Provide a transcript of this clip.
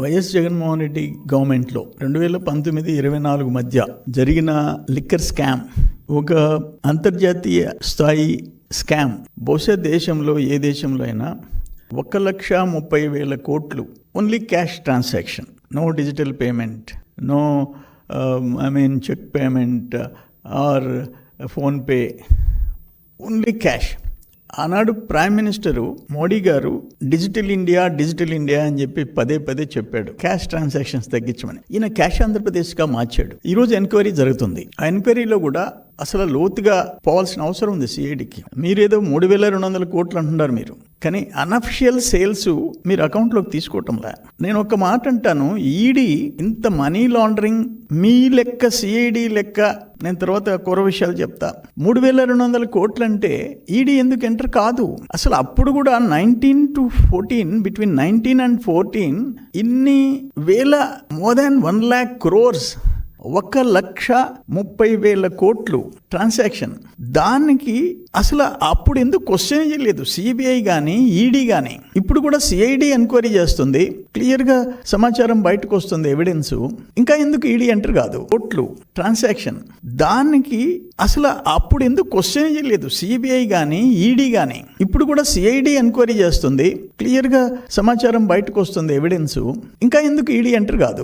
YS Jaganmohan Reddy గవర్నమెంట్లో 2019-24 మధ్య జరిగిన లిక్కర్ స్కామ్ ఒక అంతర్జాతీయ స్థాయి స్కామ్. బహుశా దేశంలో ఏ దేశంలో అయినా 1,30,000 కోట్లు only cash transaction, no digital payment, no cheque payment or PhonePe, only cash. ఆనాడు ప్రైమ్ మినిస్టరు మోడీ గారు డిజిటల్ ఇండియా అని చెప్పి పదే చెప్పాడు, క్యాష్ ట్రాన్సాక్షన్స్ తగ్గించమని. ఈయన క్యాష్ ఆంధ్రప్రదేశ్గా మార్చాడు. ఈరోజు ఎంక్వైరీ జరుగుతుంది. ఆ ఎంక్వైరీలో కూడా అసలు లోతుగా పోవాల్సిన అవసరం ఉంది సిఐడికి. మీరేదో 3,200 కోట్లు అంటున్నారు మీరు, కానీ అనఫిషియల్ సేల్స్ మీరు అకౌంట్లోకి తీసుకోవటంలా. నేను ఒక మాట అంటాను, ఈడీ ఇంత మనీ లాండరింగ్ మీ లెక్క, సిఐడి లెక్క, నేను తర్వాత కూర విషయాలు చెప్తా. 3,200 కోట్లు అంటే ఈడీ ఎందుకు ఎంటర్ కాదు? అసలు అప్పుడు కూడా 19-14, బిట్వీన్ 19 and 14 ఇన్ని వేల, మోర్ దాన్ 1 lakh crores, 1,30,000 కోట్లు ట్రాన్సాక్షన్. దానికి అసలు అప్పుడు ఎందుకు క్వశ్చన్ చేయలేదు సిబిఐ కానీ ఈడీ కానీ? ఇప్పుడు కూడా సిఐడి ఎంక్వైరీ చేస్తుంది, క్లియర్గా సమాచారం బయటకు వస్తుంది, ఎవిడెన్స్. ఇంకా ఎందుకు ఈడీ ఎంటర్ కాదు? కోట్లు ట్రాన్సాక్షన్. దానికి అసలు అప్పుడు ఎందుకు క్వశ్చన్ చేయలేదు సిబిఐ కానీ ఈడీ కానీ? ఇప్పుడు కూడా సిఐడి ఎంక్వైరీ చేస్తుంది, క్లియర్గా సమాచారం బయటకు వస్తుంది, ఎవిడెన్స్. ఇంకా ఎందుకు ఈడీ ఎంటర్ కాదు?